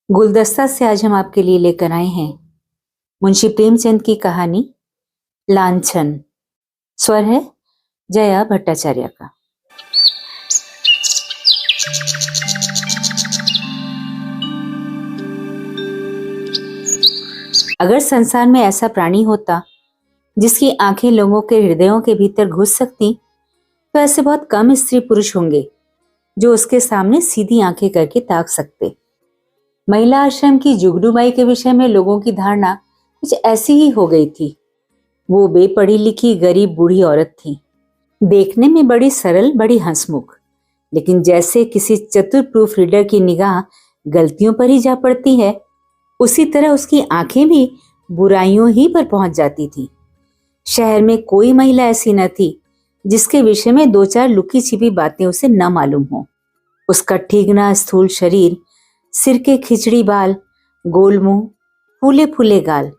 गुलदस्ता से आज हम आपके लिए लेकर आए हैं मुंशी प्रेमचंद की कहानी लांछन। स्वर है जया भट्टाचार्य का। अगर संसार में ऐसा प्राणी होता जिसकी आंखें लोगों के हृदयों के भीतर घुस सकती, तो ऐसे बहुत कम स्त्री पुरुष होंगे जो उसके सामने सीधी आंखें करके ताक सकते। महिला आश्रम की जुगनूबाई के विषय में लोगों की धारणा कुछ ऐसी ही हो गई थी। वो बेपढ़ी लिखी गरीब बूढ़ी औरत थी, देखने में बड़ी सरल, बड़ी हंसमुख, लेकिन जैसे किसी चतुर प्रूफ रीडर की निगाह गलतियों पर ही जा पड़ती है, उसी तरह उसकी आंखें भी बुराइयों ही पर पहुंच जाती थी। शहर में कोई महिला ऐसी न थी जिसके विषय में दो चार लुकी छिपी बातें उसे न मालूम हो। उसका ठीगना स्थूल शरीर, सिर के खिचड़ी बाल, गोल मुंह, फूले फूले गाल,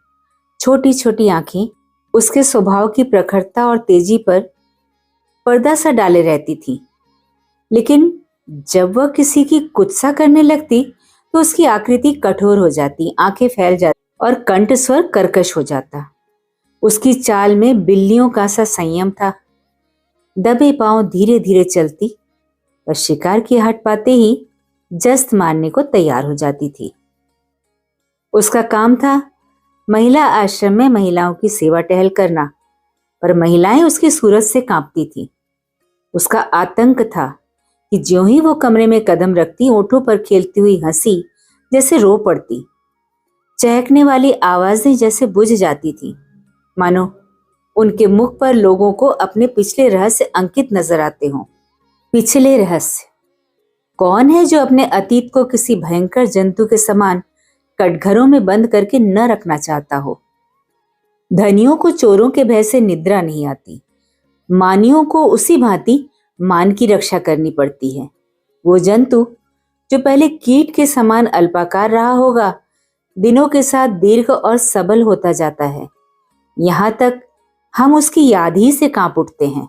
छोटी छोटी आंखें उसके स्वभाव की प्रखरता और तेजी पर पर्दा सा डाले रहती थी। लेकिन जब वह किसी की कुत्सा करने लगती तो उसकी आकृति कठोर हो जाती, आंखें फैल जाती और कंठ स्वर कर्कश हो जाता। उसकी चाल में बिल्लियों का सा संयम था। दबे पांव धीरे धीरे चलती और शिकार की हट पाते ही जस्त मारने को तैयार हो जाती थी। उसका काम था महिला आश्रम में महिलाओं की सेवा टहल करना, पर महिलाएं उसकी सूरत से कांपती थी। उसका आतंक था कि ज्यों ही वो कमरे में कदम रखती, ओंठों पर खेलती हुई हंसी जैसे रो पड़ती, चहकने वाली आवाजें जैसे बुझ जाती थी, मानो उनके मुख पर लोगों को अपने पिछले रहस्य अंकित नजर आते हों। पिछले रहस्य कौन है जो अपने अतीत को किसी भयंकर जंतु के समान कटघरों में बंद करके न रखना चाहता हो। धनियों को चोरों के भय से निद्रा नहीं आती, मानियों को उसी भांति मान की रक्षा करनी पड़ती है। वो जंतु जो पहले कीट के समान अल्पाकार रहा होगा, दिनों के साथ दीर्घ और सबल होता जाता है, यहां तक हम उसकी याद ही से कांप उठते हैं।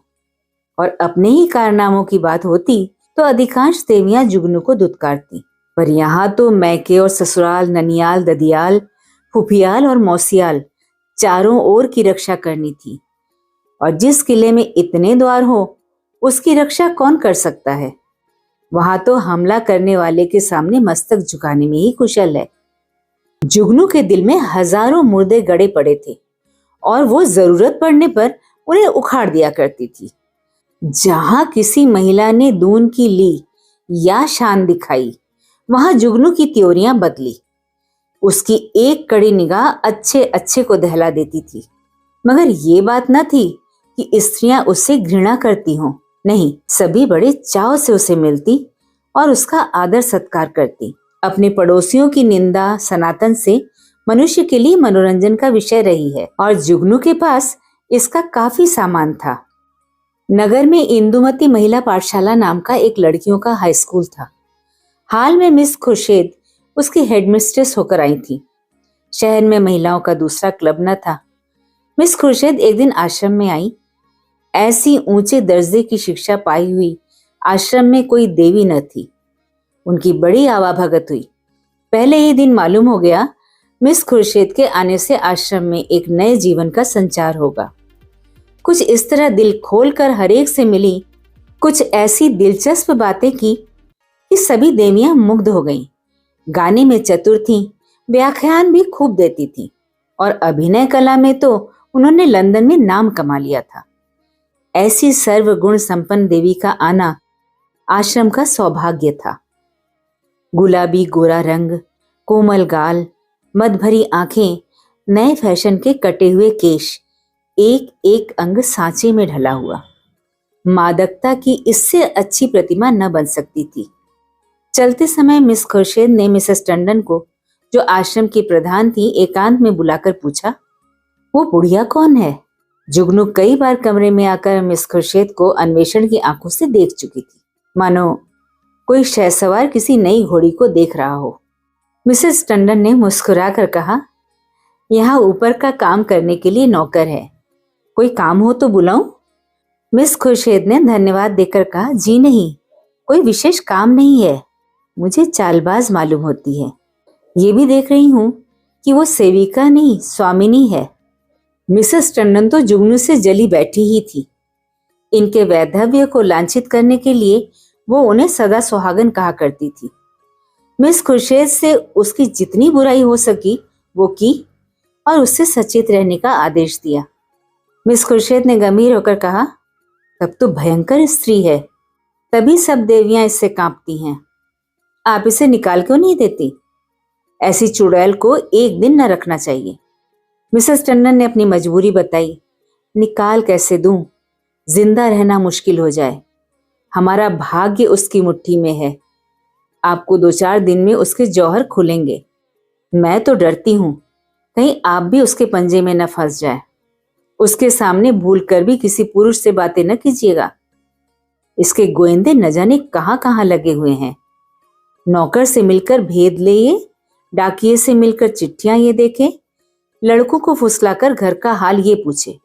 और अपने ही कारनामों की बात होती तो अधिकांश देवियां जुगनू को दुत्कारती, पर यहाँ तो मैके और ससुराल, ननियाल, ददियाल, फुफियाल और मौसियाल चारों ओर की रक्षा करनी थी। और जिस किले में इतने द्वार हो उसकी रक्षा कौन कर सकता है? वहां तो हमला करने वाले के सामने मस्तक झुकाने में ही कुशल है। जुगनू के दिल में हजारों मुर्दे गड़े पड़े थे और वो जरूरत पड़ने पर उन्हें उखाड़ दिया करती थी। जहां किसी महिला ने दून की ली या शान दिखाई, वहां जुगनू की त्योरियां बदली। उसकी एक कड़ी निगाह अच्छे अच्छे को दहला देती थी। मगर ये बात न थी कि स्त्रियां उससे घृणा करती हों। नहीं, सभी बड़े चाव से उसे मिलती और उसका आदर सत्कार करती। अपने पड़ोसियों की निंदा सनातन से मनुष्य के लिए मनोरंजन का विषय रही है और जुगनू के पास इसका काफी सामान था। नगर में इंदुमती महिला पाठशाला नाम का एक लड़कियों का हाई स्कूल था। हाल में मिस खुर्शेद उसकी हेडमिस्ट्रेस होकर आई थी। शहर में महिलाओं का दूसरा क्लब न था। मिस खुर्शेद एक दिन आश्रम में आई। ऐसी ऊंचे दर्जे की शिक्षा पाई हुई आश्रम में कोई देवी न थी। उनकी बड़ी आवाभगत हुई। पहले ही दिन मालूम हो गया मिस खुर्शेद के आने से आश्रम में एक नए जीवन का संचार होगा। कुछ इस तरह दिल खोलकर हरेक से मिली, कुछ ऐसी दिलचस्प बातें की कि सभी देवियां मुग्ध हो गईं। गाने में चतुर थीं, व्याख्यान भी खूब देती थीं और अभिनय कला में तो उन्होंने लंदन में नाम कमा लिया था। ऐसी सर्वगुण संपन्न देवी का आना आश्रम का सौभाग्य था। गुलाबी गोरा रंग, कोमल गाल, मद भरी आंखें, नए फैशन के कटे हुए केश, एक एक अंग सांचे में ढला हुआ। मादकता की इससे अच्छी प्रतिमा न बन सकती थी। चलते समय मिस खुर्शेद ने मिसेस टंडन को, जो आश्रम की प्रधान थी, एकांत में बुलाकर पूछा, वो बुढ़िया कौन है? जुगनू कई बार कमरे में आकर मिस खुर्शेद को अन्वेषण की आंखों से देख चुकी थी, मानो कोई शहसवार किसी नई घोड़ी को देख रहा हो। मिसेस टंडन ने मुस्कुराकर कहा, यहाँ ऊपर का काम करने के लिए नौकर है, कोई काम हो तो बुलाऊं? मिस खुर्शेद ने धन्यवाद देकर कहा, जी नहीं, कोई विशेष काम नहीं है, मुझे चालबाज मालूम होती है। ये भी देख रही हूं कि वो सेविका नहीं स्वामिनी है। मिसेस टंडन तो जुगनू से जली बैठी ही थी। इनके वैधव्य को लांछित करने के लिए वो उन्हें सदा सुहागन कहा करती थी। मिस खुर्शेद से उसकी जितनी बुराई हो सकी वो की और उससे सचेत रहने का आदेश दिया। मिस खुर्शेद ने गंभीर होकर कहा, तब तो भयंकर स्त्री है, तभी सब देवियां इससे कांपती हैं। आप इसे निकाल क्यों नहीं देती? ऐसी चुड़ैल को एक दिन न रखना चाहिए। मिसेस टंडन ने अपनी मजबूरी बताई। निकाल कैसे दूं? जिंदा रहना मुश्किल हो जाए। हमारा भाग्य उसकी मुट्ठी में है। आपको 2-4 दिन में उसके जौहर खुलेंगे। मैं तो डरती हूं कहीं आप भी उसके पंजे में न फंस जाए। उसके सामने भूल कर भी किसी पुरुष से बातें न कीजिएगा। इसके गोएंदे न जाने कहां कहां लगे हुए हैं। नौकर से मिलकर भेद ले ये, डाकिये से मिलकर चिट्ठियां ये देखे, लड़कों को फुसलाकर घर का हाल ये पूछे।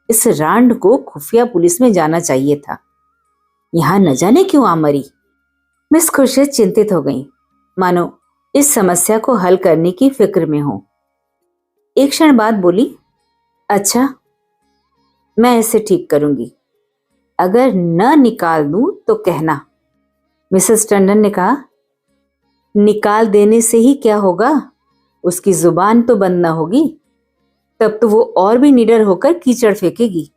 इस रांड को खुफिया पुलिस में जाना चाहिए था। यहां न जाने क्यों आ मरी। मिस खुर्शीद चिंतित हो गई, मानो इस समस्या को हल करने की फिक्र में हो। एक क्षण बाद बोली, अच्छा, मैं इसे ठीक करूंगी। अगर न निकाल दूं तो कहना। मिसेस टंडन ने कहा, निकाल देने से ही क्या होगा? उसकी जुबान तो बंद न होगी। तब तो वो और भी निडर होकर कीचड़ फेंकेगी।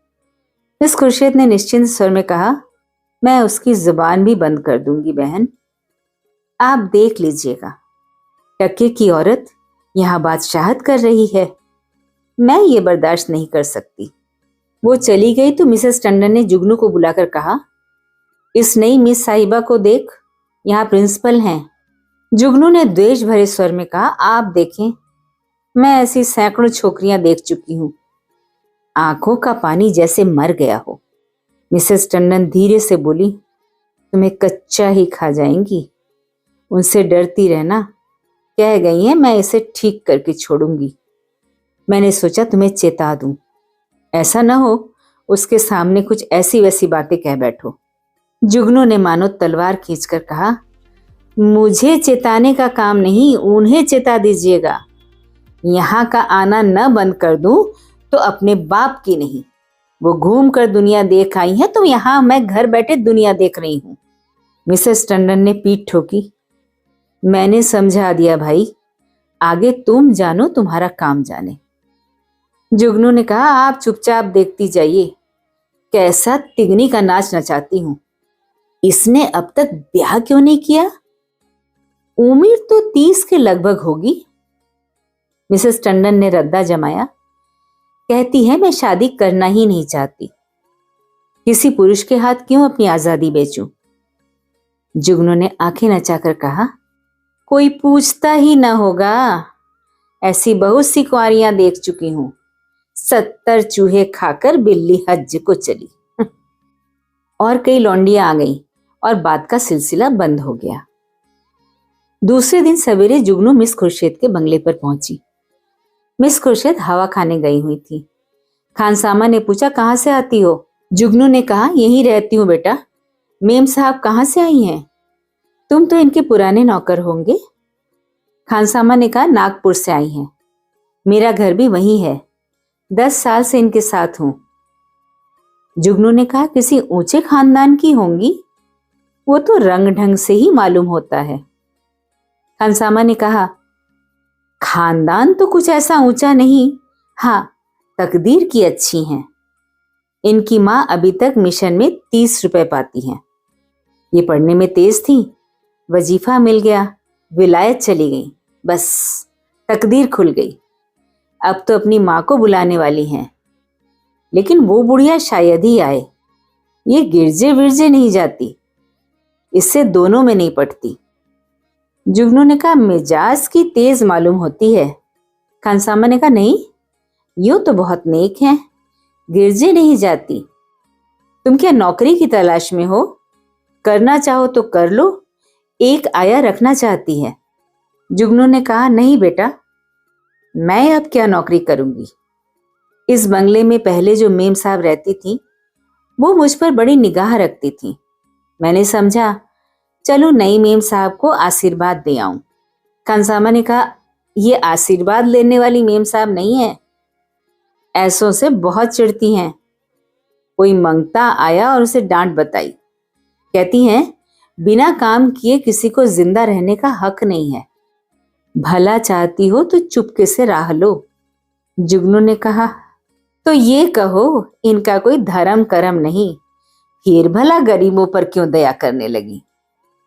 मिस खुर्शीद ने निश्चिंत स्वर में कहा, मैं उसकी जुबान भी बंद कर दूंगी बहन। आप देख लीजिएगा। टके की औरत यहां बादशाहत कर रही है। मैं ये बर्दाश्त नहीं कर सकती। वो चली गई तो मिसेस टंडन ने जुगनू को बुलाकर कहा, इस नई मिस साहिबा को देख, यहाँ प्रिंसिपल हैं। जुगनू ने द्वेष भरे स्वर में कहा, आप देखें, मैं ऐसी सैकड़ों छोकरियां देख चुकी हूं। आंखों का पानी जैसे मर गया हो। मिसेस टंडन धीरे से बोली, तुम्हें कच्चा ही खा जाएंगी। उनसे डरती रहना। कह गई हैं मैं इसे ठीक करके छोड़ूंगी। मैंने सोचा तुम्हें चेता दूं। ऐसा न हो उसके सामने कुछ ऐसी वैसी बातें कह बैठो। जुगनू ने मानो तलवार खींचकर कहा, मुझे चेताने का काम नहीं, उन्हें चेता दीजिएगा। यहाँ का आना न बंद कर दूं तो अपने बाप की नहीं। वो घूम कर दुनिया देख आई है तो यहाँ मैं घर बैठे दुनिया देख रही हूं। मिसेस टंडन ने पीठ ठोकी, मैंने समझा दिया भाई, आगे तुम जानो तुम्हारा काम जाने। जुगनू ने कहा, आप चुपचाप देखती जाइए, कैसा तिगनी का नाच नचाती हूं। इसने अब तक ब्याह क्यों नहीं किया? उम्र तो 30 के लगभग होगी। मिसेस टंडन ने रद्दा जमाया, कहती है मैं शादी करना ही नहीं चाहती। किसी पुरुष के हाथ क्यों अपनी आजादी बेचूं? जुगनू ने आंखें नचाकर कहा, कोई पूछता ही ना होगा। ऐसी बहुत सी कुंवारियां देख चुकी हूं। 70 चूहे खाकर बिल्ली हज को चली। और कई लौंडियां आ गईं और बात का सिलसिला बंद हो गया। दूसरे दिन सवेरे जुगनू मिस खुर्शीद के बंगले पर पहुंची। मिस खुर्शीद हवा खाने गई हुई थी। खानसामा ने पूछा, कहां से आती हो? जुगनू ने कहा, यहीं रहती हूं बेटा। मेम साहब कहां से आई हैं? तुम तो इनके पुराने नौकर होंगे। खानसामा ने कहा, नागपुर से आई हैं। मेरा घर भी वहीं है। 10 साल से इनके साथ हूं। जुगनू ने कहा, किसी ऊंचे खानदान की होंगी? वो तो रंग ढंग से ही मालूम होता है। खानसामा ने कहा, खानदान तो कुछ ऐसा ऊंचा नहीं, हाँ तकदीर की अच्छी हैं। इनकी माँ अभी तक मिशन में 30 रुपए पाती हैं। ये पढ़ने में तेज थी, वजीफा मिल गया, विलायत चली गई, बस तकदीर खुल गई। अब तो अपनी माँ को बुलाने वाली हैं, लेकिन वो बुढ़िया शायद ही आए। ये गिरजे विरजे नहीं जाती, इससे दोनों में नहीं पटती। जुगनू ने कहा, मिजाज की तेज मालूम होती है। खानसामा ने कहा, नहीं, यूं तो बहुत नेक हैं, गिरजे नहीं जाती। तुम क्या नौकरी की तलाश में हो? करना चाहो तो कर लो, एक आया रखना चाहती है। जुगनू ने कहा, नहीं बेटा, मैं अब क्या नौकरी करूंगी। इस बंगले में पहले जो मेम साहब रहती थी वो मुझ पर बड़ी निगाह रखती थी। मैंने समझा चलो नई मेम साहब को आशीर्वाद दे आऊं। खानसामा ने कहा, ये आशीर्वाद लेने वाली मेम साहब नहीं है, ऐसों से बहुत चिढ़ती हैं। कोई मंगता आया और उसे डांट बताई, कहती हैं बिना काम किए किसी को जिंदा रहने का हक नहीं है, भला चाहती हो तो चुपके से राह लो। जुगनू ने कहा, तो ये कहो इनका कोई धर्म करम नहीं, फिर भला गरीबों पर क्यों दया करने लगी।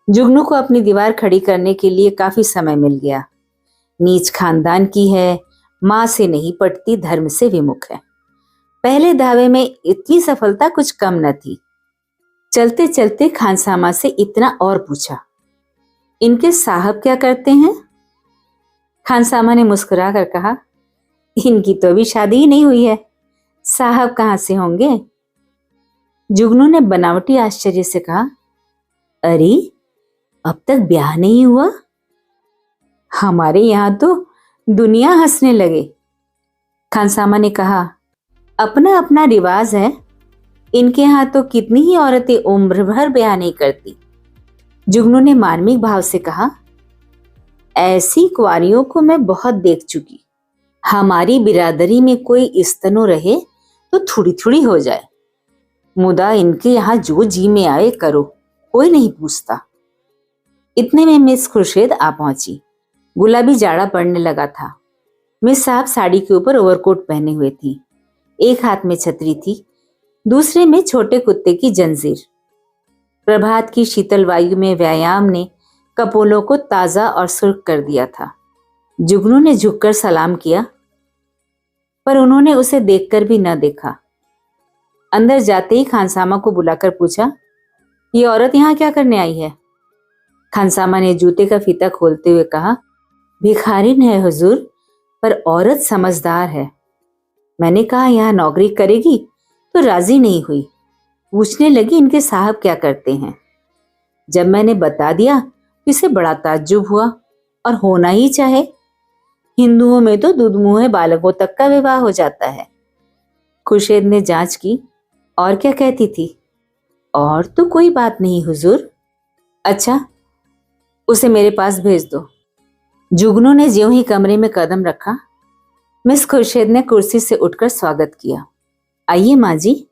जुगनू को अपनी दीवार खड़ी करने के लिए काफी समय मिल गया। नीच खानदान की है, माँ से नहीं पटती, धर्म से विमुख है। पहले दावे में इतनी सफलता कुछ कम न थी। चलते चलते खानसामा से इतना और पूछा, इनके साहब क्या करते हैं? खानसामा ने मुस्कुरा कर कहा, इनकी तो अभी शादी ही नहीं हुई है, साहब कहाँ से होंगे। जुगनू ने बनावटी आश्चर्य से कहा, अरे अब तक ब्याह नहीं हुआ? हमारे यहाँ तो दुनिया हंसने लगे। खानसामा ने कहा, अपना अपना रिवाज है, इनके यहाँ तो कितनी ही औरतें उम्र भर ब्याह नहीं करती। जुगनू ने मार्मिक भाव से कहा, ऐसी कुंवारियों को मैं बहुत देख चुकी। हमारी बिरादरी में कोई इस्तनो रहे तो थोड़ी थोड़ी हो जाए, मुदा इनके यहाँ जो जी में आए करो, कोई नहीं पूछता। इतने में मिस खुर्शीद आ पहुंची। गुलाबी जाड़ा पड़ने लगा था। मिस साहब साड़ी के ऊपर ओवरकोट पहने हुए थी। एक हाथ में छतरी थी, दूसरे में छोटे कुत्ते की जंजीर। प्रभात की शीतल वायु में व्यायाम ने कपोलों को ताजा और सुर्ख कर दिया था। जुगनू ने झुककर सलाम किया, पर उन्होंने उसे देखकर भी न देखा। अंदर जाते ही खानसामा को बुलाकर पूछा, ये औरत यहाँ क्या करने आई है? खानसामा ने जूते का फीता खोलते हुए कहा, भिखारिन है हुजूर, पर औरत समझदार है। मैंने कहा यहाँ नौकरी करेगी तो राजी नहीं हुई। पूछने लगी इनके साहब क्या करते हैं। जब मैंने बता दिया तो इसे बड़ा ताज्जुब हुआ, और होना ही चाहे। हिंदुओं में तो दुधमुहे बालकों तक का विवाह हो जाता है। खुर्शीद ने जांच की, और क्या कहती थी? और तो कोई बात नहीं हुजूर। अच्छा, उसे मेरे पास भेज दो। जुगनू ने ज्यों ही कमरे में कदम रखा, मिस खुर्शीद ने कुर्सी से उठकर स्वागत किया। आइए माँ जी,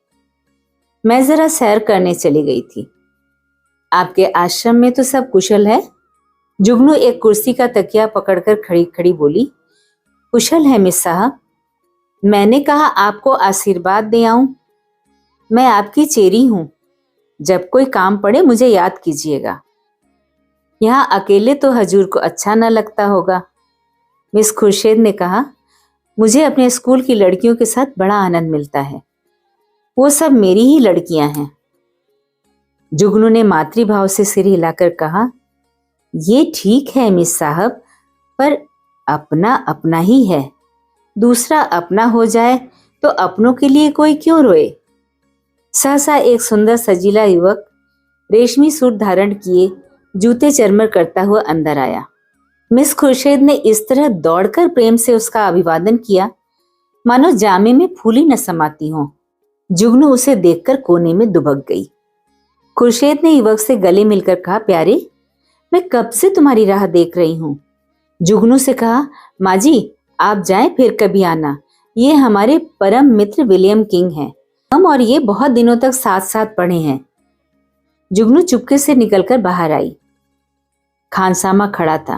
मैं जरा सैर करने चली गई थी। आपके आश्रम में तो सब कुशल है? जुगनू एक कुर्सी का तकिया पकड़कर खड़ी खड़ी बोली, कुशल है मिस साहब। मैंने कहा आपको आशीर्वाद दे आऊं। मैं आपकी चेरी हूं, जब कोई काम पड़े मुझे याद कीजिएगा। यहाँ अकेले तो हजूर को अच्छा न लगता होगा। मिस खुर्शीद ने कहा, मुझे अपने स्कूल की लड़कियों के साथ बड़ा आनंद मिलता है, वो सब मेरी ही लड़कियां हैं। जुगनू ने मातृभाव से सिर हिलाकर कहा, ये ठीक है मिस साहब, पर अपना अपना ही है, दूसरा अपना हो जाए तो अपनों के लिए कोई क्यों रोए। सहसा एक सुंदर सजीला युवक रेशमी सूट धारण किए जूते चरमर करता हुआ अंदर आया। मिस खुर्शीद ने इस तरह दौड़कर प्रेम से उसका अभिवादन किया मानो जामे में फूली न समाती हो। जुगनू उसे देखकर कोने में दुबक गई। खुर्शीद ने युवक से गले मिलकर कहा, प्यारे, मैं कब से तुम्हारी राह देख रही हूं। जुगनू से कहा, माँ जी आप जाएं, फिर कभी आना। ये हमारे परम मित्र विलियम किंग हैं। हम और ये बहुत दिनों तक साथ साथ पढ़े हैं। जुगनू चुपके से निकलकर बाहर आई। खानसामा खड़ा था।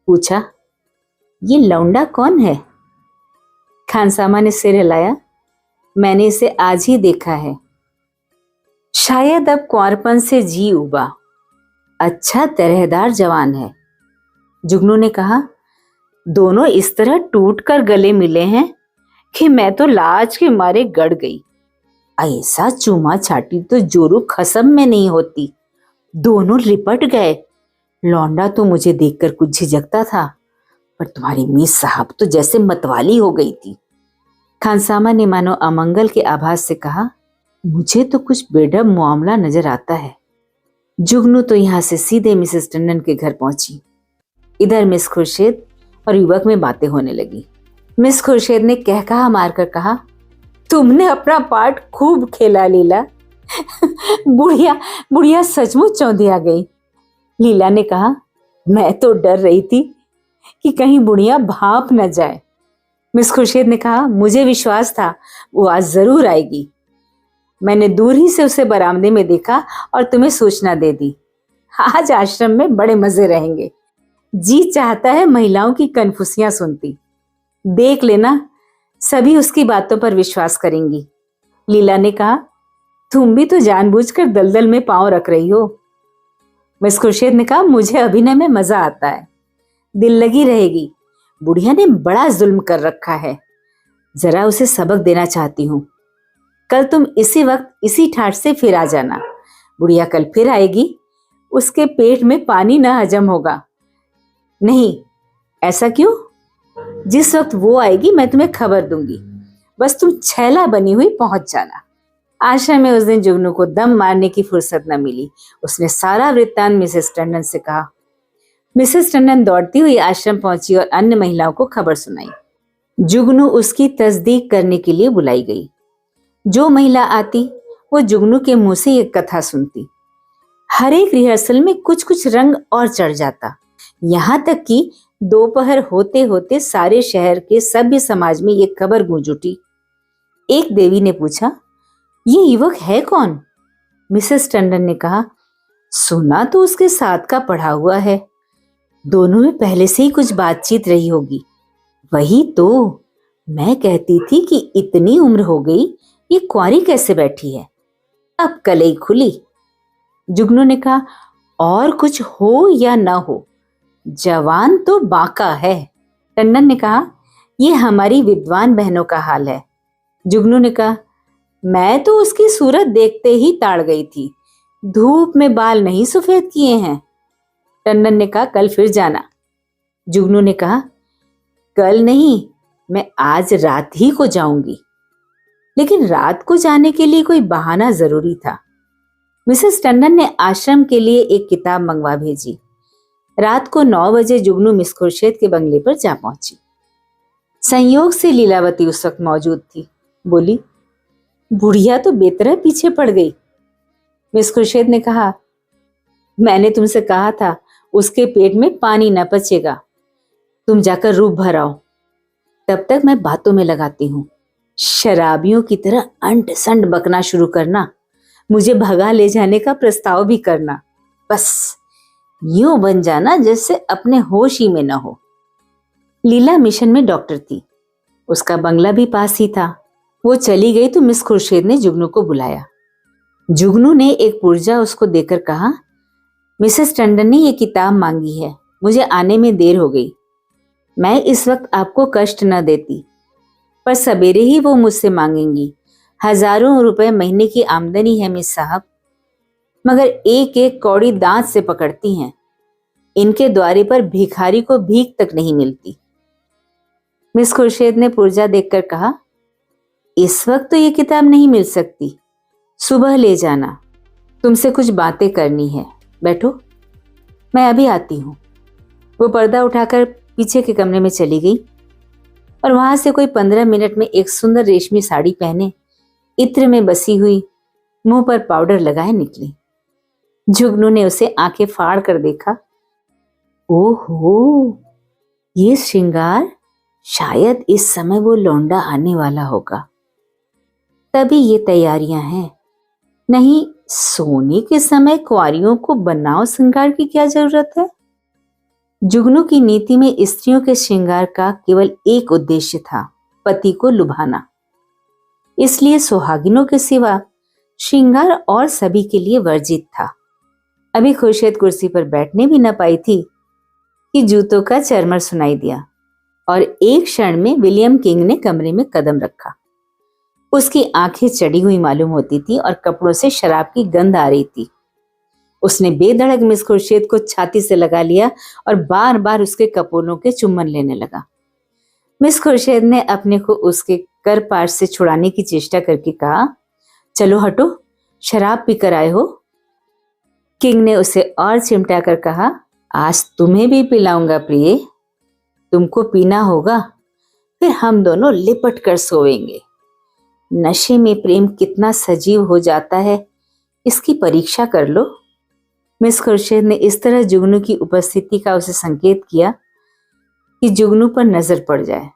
पूछा, ये लौंडा कौन है? खानसामा ने सिर हिलाया, मैंने इसे आज ही देखा है। शायद अब कुंवारपन से जी उबा। अच्छा तरहदार जवान है। जुगनू ने कहा, दोनों इस तरह टूट कर गले मिले हैं कि मैं तो लाज के मारे गड़ गई। ऐसा चूमा छाटी तो जोरू खसम में नहीं होती। दोनों लिपट गए। लौंडा तो मुझे देखकर कुछ झिझकता था, पर तुम्हारी मिस साहब तो जैसे मतवाली हो गई थी। खानसामा ने मानो अमंगल के आभास से कहा, मुझे तो कुछ बेढब मामला नजर आता है। जुगनू तो यहाँ से सीधे मिसेस टंडन के घर पहुंची। इधर मिस खुर्शीद और युवक में बातें होने लगी। मिस खुर्शीद ने कहकहा मारकर कहा, तुमने अपना पार्ट खूब खेला लीला। बुढ़िया सचमुच चौंधिया गई। लीला ने कहा, मैं तो डर रही थी कि कहीं बुढ़िया भाप न जाए। मिस खुर्शीद ने कहा, मुझे विश्वास था वो आज जरूर आएगी। मैंने दूर ही से उसे बरामदे में देखा और तुम्हें सूचना दे दी। आज आश्रम में बड़े मजे रहेंगे। जी चाहता है महिलाओं की कनफुसियां सुनती। देख लेना, सभी उसकी बातों पर विश्वास करेंगी। लीला ने कहा, तुम भी तो जानबूझकर दलदल में पांव रख रही हो। मिस खुर्शीद ने कहा, मुझे अभिनय में मजा आता है, दिल लगी रहेगी। बुढ़िया ने बड़ा जुल्म कर रखा है, जरा उसे सबक देना चाहती हूँ। कल तुम इसी वक्त इसी ठाठ से फिर आ जाना। बुढ़िया कल फिर आएगी, उसके पेट में पानी ना हजम होगा। नहीं, ऐसा क्यों? जिस वक्त वो आएगी मैं तुम्हें खबर दूंगी, बस तुम छैला बनी हुई पहुंच जाना। आश्रम में उस दिन जुगनू को दम मारने की फुर्सत न मिली। उसने सारा वृत्तांत मिसेस टंडन से कहा। मिसेस टंडन दौड़ती हुई आश्रम पहुंची और अन्य महिलाओं को खबर सुनाई। जुगनू उसकी तस्दीक करने के लिए बुलाई गई। जो महिला आती वो जुगनू के मुंह से एक कथा सुनती। हर एक रिहर्सल में कुछ कुछ रंग और चढ़ जाता, यहाँ तक कि दोपहर होते होते सारे शहर के सभ्य समाज में ये खबर गूंज उठी। एक देवी ने पूछा, ये युवक है कौन? मिसेस टंडन ने कहा, सुना तो उसके साथ का पढ़ा हुआ है, दोनों में पहले से ही कुछ बातचीत रही होगी। वही तो मैं कहती थी कि इतनी उम्र हो गई, ये कुंवारी कैसे बैठी है? अब कलई खुली। जुगनू ने कहा, और कुछ हो या ना हो, जवान तो बाका है। टंडन ने कहा, ये हमारी विद्वान बहनों का हाल है। जुगनू ने कहा, मैं तो उसकी सूरत देखते ही ताड़ गई थी, धूप में बाल नहीं सफेद किए हैं। टंडन ने कहा, कल फिर जाना। जुगनू ने कहा, कल नहीं, मैं आज रात ही को जाऊंगी। लेकिन रात को जाने के लिए कोई बहाना जरूरी था। मिसेस टंडन ने आश्रम के लिए एक किताब मंगवा भेजी। रात को 9 बजे जुगनू मिस खुर्शीद के बंगले पर जा पहुंची। संयोग से लीलावती उस वक्त मौजूद थी। बोली, बुढ़िया तो बेतरह पीछे पड़ गई। मिस खुर्शीद ने कहा, मैंने तुमसे कहा था उसके पेट में पानी न पचेगा, तुम जाकर रूप भर आओ। तब तक मैं बातों में लगाती हूँ। शराबियों की तरह अंट संड बकना शुरू करना, मुझे भगा ले जाने का प्रस्ताव भी करना, बस यूं बन जाना जैसे अपने होश ही में न हो। लीला मिशन में डॉक्टर थी, उसका बंगला भी पास ही था। वो चली गई तो मिस खुर्शीद ने जुगनू को बुलाया। जुगनू ने एक पुर्जा उसको देकर कहा, मिसेस टंडन ने ये किताब मांगी है, मुझे आने में देर हो गई। मैं इस वक्त आपको कष्ट न देती, पर सवेरे ही वो मुझसे मांगेंगी। हजारों रुपए महीने की आमदनी है मिस साहब, मगर एक एक कौड़ी दांत से पकड़ती हैं। इनके द्वारे पर भिखारी को भीख तक नहीं मिलती। मिस खुर्शीद ने पुर्जा देखकर कहा, इस वक्त तो ये किताब नहीं मिल सकती, सुबह ले जाना, तुमसे कुछ बातें करनी है। बैठो, मैं अभी आती हूँ। वो पर्दा उठाकर पीछे के कमरे में चली गई और वहां से कोई 15 मिनट में एक सुंदर रेशमी साड़ी पहने, इत्र में बसी हुई, मुंह पर पाउडर लगाए निकली। जुगनू ने उसे आंखें फाड़ कर देखा। ओहो, ये श्रृंगार, शायद इस समय वो लौंडा आने वाला होगा, तभी ये तैयारियां हैं। नहीं, सोने के समय कुंवारियों को बनाव श्रृंगार की क्या जरूरत है? जुगनू की नीति में स्त्रियों के श्रृंगार का केवल एक उद्देश्य था, पति को लुभाना। इसलिए सुहागिनों के सिवा श्रृंगार और सभी के लिए वर्जित था। अभी खुर्शीद कुर्सी पर बैठने भी न पाई थी कि जूतों का चरमर सुनाई दिया और एक क्षण में विलियम किंग ने कमरे में कदम रखा। उसकी आंखें चढ़ी हुई मालूम होती थी और कपड़ों से शराब की गंध आ रही थी। उसने बेधड़क मिस खुर्शीद को छाती से लगा लिया और बार बार उसके कपोलों के चुम्बन लेने लगा। मिस खुर्शीद ने अपने को उसके करपाट से छुड़ाने की चेष्टा करके कहा, चलो हटो, शराब पीकर आए हो। किंग ने उसे और चिमटा कर कहा, आज तुम्हें भी पिलाऊंगा प्रिय, तुमको पीना होगा, फिर हम दोनों लिपट कर सोएंगे। नशे में प्रेम कितना सजीव हो जाता है, इसकी परीक्षा कर लो। मिस खुर्शीद ने इस तरह जुगनू की उपस्थिति का उसे संकेत किया कि जुगनू पर नजर पड़ जाए,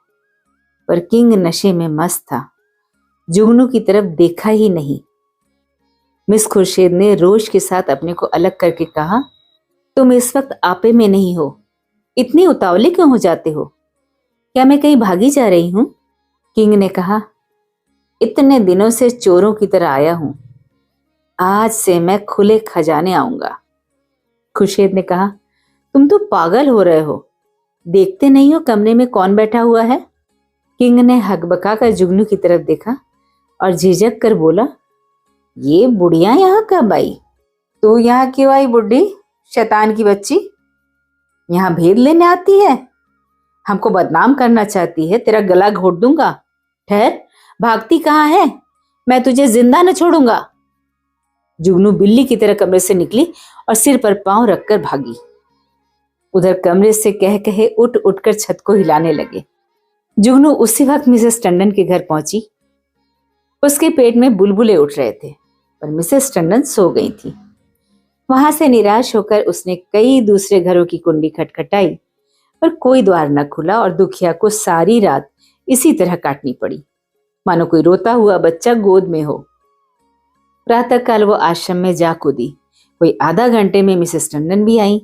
पर किंग नशे में मस्त था, जुगनू की तरफ देखा ही नहीं। मिस खुर्शीद ने रोश के साथ अपने को अलग करके कहा, तुम इस वक्त आपे में नहीं हो, इतने उतावले क्यों हो जाते हो? क्या मैं कहीं भागी जा रही हूं? किंग ने कहा, इतने दिनों से चोरों की तरह आया हूं, आज से मैं खुले खजाने आऊंगा। खुर्शीद ने कहा, तुम तो पागल हो रहे हो, देखते नहीं हो कमरे में कौन बैठा हुआ है? किंग ने हकबका कर जुगनू की तरफ देखा और झिझक कर बोला, ये बुढ़िया यहाँ कब आई? तू यहाँ क्यों आई बुढ़ी, शैतान की बच्ची? यहाँ भेद लेने आती है, हमको बदनाम करना चाहती है, तेरा गला घोट दूंगा। ठहर, भागती कहाँ है? मैं तुझे जिंदा न छोड़ूंगा। जुगनू बिल्ली की तरह कमरे से निकली और सिर पर पांव रखकर भागी। उधर कमरे से कह कहे उठ उठकर छत को हिलाने लगे। जुगनू उसी वक्त मिसेस टंडन के घर पहुंची। उसके पेट में बुलबुले उठ रहे थे, पर मिसेस टंडन सो गई थी। वहां से निराश होकर उसने कई दूसरे घरों की कुंडी खटखटाई, पर कोई द्वार न खुला और दुखिया को सारी रात इसी तरह काटनी पड़ी, मानो कोई रोता हुआ बच्चा गोद में हो। प्रातःकाल वो आश्रम में जा कूदी। कोई आधा घंटे में मिसेस टंडन भी आई।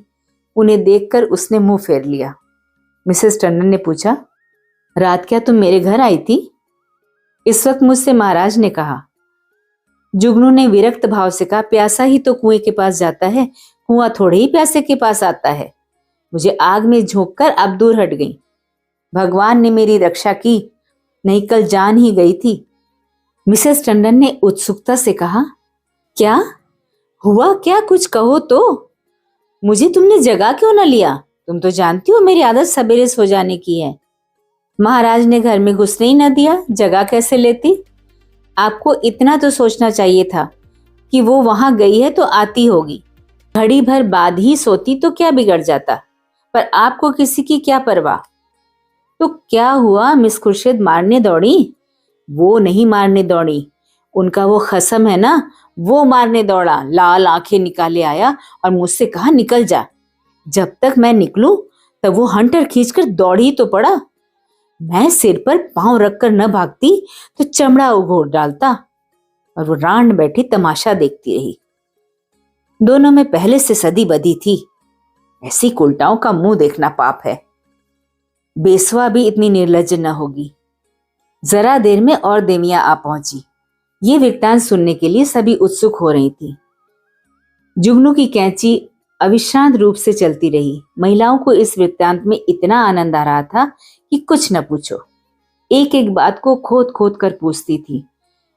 उन्हें देखकर उसने मुंह फेर लिया। मिसेस टंडन ने पूछा, रात क्या तुम मेरे घर आई थी? इस वक्त मुझसे महाराज ने कहा। जुगनू ने विरक्त भाव से कहा, प्यासा ही तो कुएं के पास जाता है, कुआं थोड़े ही प्यासे के पास आता है। मुझे आग में झोंककर अब दूर हट गई। भगवान ने मेरी रक्षा की, नहीं कल जान ही गई थी। मिसेस टंडन ने उत्सुकता से कहा, क्या हुआ? क्या कुछ कहो तो। मुझे तुमने जगा क्यों न लिया? तुम तो जानती हो मेरी आदत सवेरे सो जाने की है। महाराज ने घर में घुसने ही न दिया, जगा कैसे लेती? आपको इतना तो सोचना चाहिए था कि वो वहां गई है तो आती होगी, घड़ी भर बाद ही सोती तो क्या बिगड़ जाता, पर आपको किसी की क्या परवाह। तो क्या हुआ? मिस खुर्शीद मारने दौड़ी? वो नहीं मारने दौड़ी, उनका वो खसम है ना, वो मारने दौड़ा। लाल आंखें निकाले आया और मुझसे कहा, निकल जा। जब तक मैं निकलूं तब वो हंटर खींचकर दौड़ ही तो पड़ा। मैं सिर पर पांव रखकर न भागती तो चमड़ा उघोड़ डालता, और वो रांड बैठी तमाशा देखती रही। दोनों में पहले से सदी बदी थी। ऐसी उल्टाओं का मुंह देखना पाप है। बेसवा भी इतनी निर्लज्ज न होगी। जरा देर में और देवियां आ पहुंची। ये वृत्तांत सुनने के लिए सभी उत्सुक हो रही थी। जुगनू की कैंची अविश्रांत रूप से चलती रही। महिलाओं को इस वृत्तांत में इतना आनंद आ रहा था कि कुछ न पूछो। एक एक बात को खोद खोद कर पूछती थी।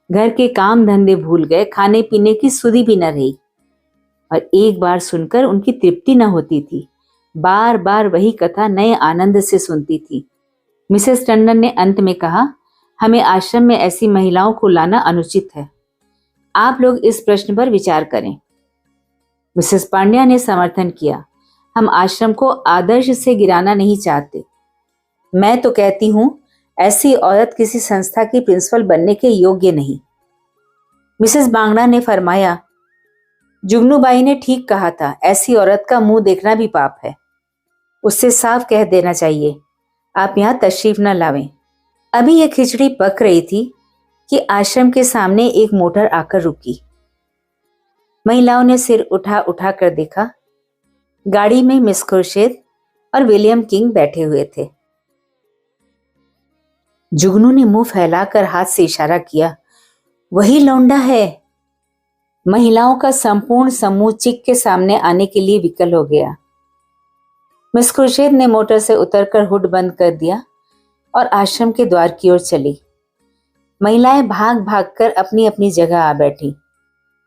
घर के काम धंधे भूल गए, खाने पीने की सुधि भी न रही। और एक बार सुनकर उनकी तृप्ति न होती थी, बार बार वही कथा नए आनंद से सुनती थी। मिसेस टंडन ने अंत में कहा, हमें आश्रम में ऐसी महिलाओं को लाना अनुचित है। आप लोग इस प्रश्न पर विचार करें। मिसेस पांड्या ने समर्थन किया, हम आश्रम को आदर्श से गिराना नहीं चाहते। मैं तो कहती हूं, ऐसी औरत किसी संस्था की प्रिंसिपल बनने के योग्य नहीं। मिसेस बांगड़ा ने फरमाया, जुगनूबाई ने ठीक कहा था, ऐसी औरत का मुंह देखना भी पाप है। उससे साफ कह देना चाहिए, आप यहां तशरीफ न लावें। अभी यह खिचड़ी पक रही थी कि आश्रम के सामने एक मोटर आकर रुकी। महिलाओं ने सिर उठा उठा कर देखा। गाड़ी में मिस खुर्शीद और विलियम किंग बैठे हुए थे। जुगनू ने मुंह फैलाकर हाथ से इशारा किया, वही लौंडा है। महिलाओं का संपूर्ण समूह चिक के सामने आने के लिए विकल हो गया। मिस खुर्शीद ने मोटर से उतरकर हुड बंद कर दिया और आश्रम के द्वार की ओर चली। महिलाएं भाग भाग कर अपनी अपनी जगह आ बैठी।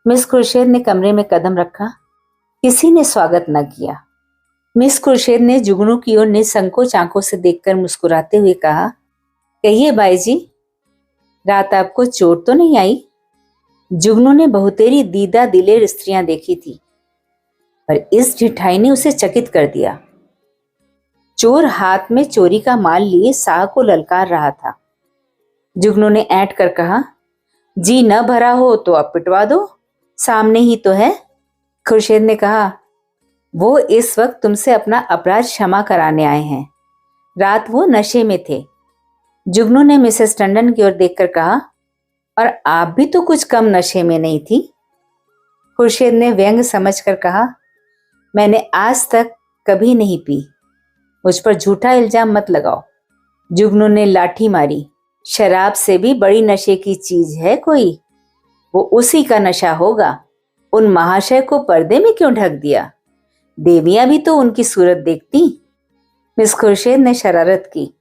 मिस खुर्शीद ने कमरे में कदम रखा। किसी ने स्वागत न किया। मिस खुर्शीद ने जुगनू की ओर निसंकोच आंखों से देखकर मुस्कुराते हुए कहा, कहिए बाई जी, रात आपको चोट तो नहीं आई? जुगनू ने बहुतेरी दीदा दिलेर स्त्रियां देखी थी, पर इस ढिठाई ने उसे चकित कर दिया। चोर हाथ में चोरी का माल लिए साह को ललकार रहा था। जुगनू ने ऐंठ कर कहा, जी न भरा हो तो अब पिटवा दो, सामने ही तो है। खुर्शीद ने कहा, वो इस वक्त तुमसे अपना अपराध क्षमा कराने आए हैं। रात वो नशे में थे। जुगनू ने मिसेस टंडन की ओर देखकर कहा, और आप भी तो कुछ कम नशे में नहीं थी। खुर्शीद ने व्यंग समझकर कहा, मैंने आज तक कभी नहीं पी। मुझ पर झूठा इल्जाम मत लगाओ। जुगनू ने लाठी मारी। शराब से भी बड़ी नशे की चीज है कोई, वो उसी का नशा होगा। उन महाशय को पर्दे में क्यों ढक दिया? देवियां भी तो उनकी सूरत देखती। मिस खुर्शीद ने शरारत की।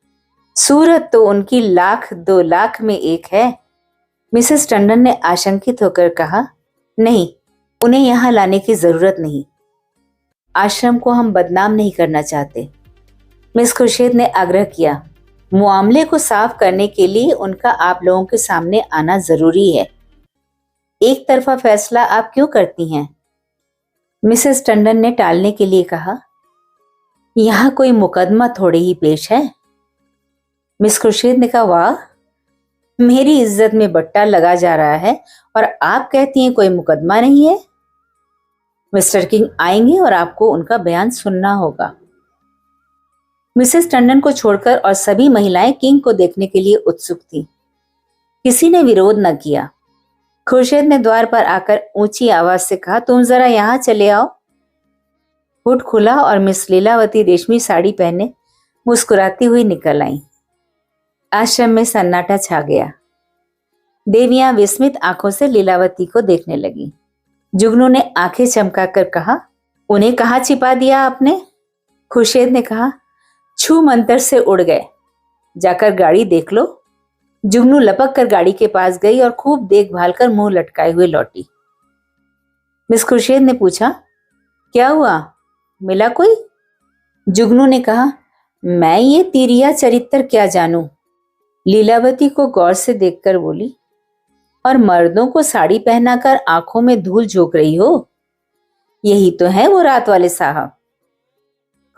सूरत तो उनकी 1,00,000-2,00,000 में एक है। मिसेस टंडन ने आशंकित होकर कहा, नहीं, उन्हें यहां लाने की जरूरत नहीं। आश्रम को हम बदनाम नहीं करना चाहते। मिस खुर्शीद ने आग्रह किया, मामले को साफ करने के लिए उनका आप लोगों के सामने आना जरूरी है। एक तरफा फैसला आप क्यों करती हैं? मिसेस टंडन ने टालने के लिए कहा, यहां कोई मुकदमा थोड़ी ही पेश है। मिस खुर्शीद ने कहा, वाह, मेरी इज्जत में बट्टा लगा जा रहा है और आप कहती हैं कोई मुकदमा नहीं है। मिस्टर किंग आएंगे और आपको उनका बयान सुनना होगा। मिसेस टंडन को छोड़कर और सभी महिलाएं किंग को देखने के लिए उत्सुक थीं। किसी ने विरोध न किया। खुर्शीद ने द्वार पर आकर ऊंची आवाज से कहा, तुम जरा यहां चले आओ। हुड खुला और मिस लीलावती रेशमी साड़ी पहने मुस्कुराती हुई निकल आई। आश्रम में सन्नाटा छा गया। देवियां विस्मित आंखों से लीलावती को देखने लगी। जुगनू ने आंखें चमकाकर कहा, उन्हें कहाँ छिपा दिया आपने? खुर्शीद ने कहा, छू मंतर से उड़ गए, जाकर गाड़ी देख लो। जुगनू लपक कर गाड़ी के पास गई और खूब देखभाल कर मुंह लटकाए हुए लौटी। मिस खुर्शीद ने पूछा, क्या हुआ, मिला कोई? जुगनू ने कहा, मैं ये तिरिया चरित्र क्या जानूं। लीलावती को गौर से देखकर बोली, और मर्दों को साड़ी पहनाकर आंखों में धूल झोंक रही हो, यही तो है वो रात वाले साहब।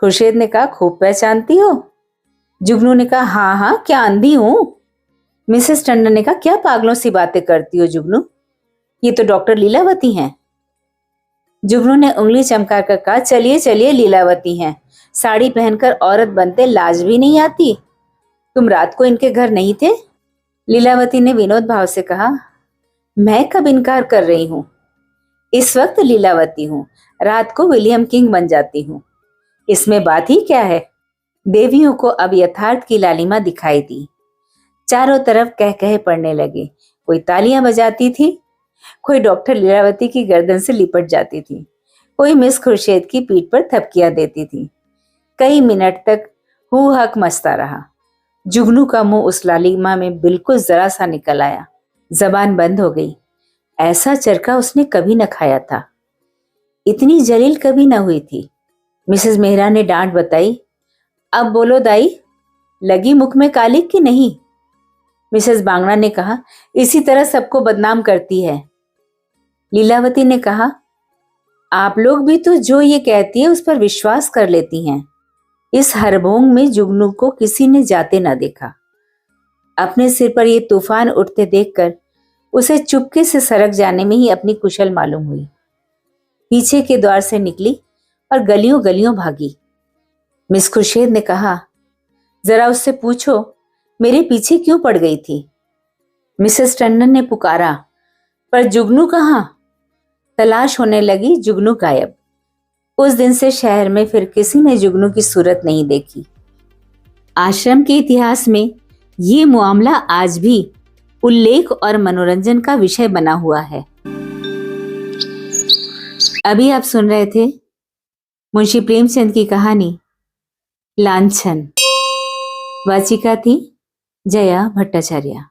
खुर्शीद ने कहा, खूब पहचानती हो? जुगनू ने कहा, हाँ हाँ, क्या अंधी हूं? मिसेस टंडन ने कहा, क्या पागलों सी बातें करती हो जुगनू, ये तो डॉक्टर लीलावती हैं। जुगनू ने उंगली चमकाकर कहा, चलिए चलिए, लीलावती हैं, साड़ी पहनकर औरत बनते लाज भी नहीं आती। तुम रात को इनके घर नहीं थे? लीलावती ने विनोद भाव से कहा, मैं कब इनकार कर रही हूं? इस वक्त लीलावती हूं, रात को विलियम किंग बन जाती हूं, इसमें बात ही क्या है? देवियों को अब यथार्थ की लालिमा दिखाई दी। चारों तरफ कह कहे पड़ने लगे। कोई तालियां बजाती थी, कोई डॉक्टर लीलावती की गर्दन से लिपट जाती थी, कोई मिस खुर्शीद की पीठ पर थपकियां देती थी। कई मिनट तक हू हक मचता रहा। जुगनू का मुंह उस लालिमा में बिल्कुल जरा सा निकल आया, जबान बंद हो गई। ऐसा चरका उसने कभी न खाया था, इतनी जलील कभी न हुई थी। मिसेस मेहरा ने डांट बताई, अब बोलो दाई, लगी मुख में काली कि नहीं? मिसेस बांगड़ा ने कहा, इसी तरह सबको बदनाम करती है। लीलावती ने कहा, आप लोग भी तो जो ये कहती है उस पर विश्वास कर लेती हैं। इस हरभोंग में जुगनू को किसी ने जाते न देखा। अपने सिर पर ये तूफान उठते देखकर उसे चुपके से सरक जाने में ही अपनी कुशल मालूम हुई। पीछे के द्वार से निकली और गलियों गलियों भागी। मिस खुर्शीद ने कहा, जरा उससे पूछो मेरे पीछे क्यों पड़ गई थी। मिसेस टंडन ने पुकारा, पर जुगनू कहाँ? तलाश होने लगी, जुगनू गायब। उस दिन से शहर में फिर किसी ने जुगनू की सूरत नहीं देखी। आश्रम के इतिहास में ये मामला आज भी उल्लेख और मनोरंजन का विषय बना हुआ है। अभी आप सुन रहे थे मुंशी प्रेमचंद की कहानी लांछन। वाचिका थी जया भट्टाचार्य।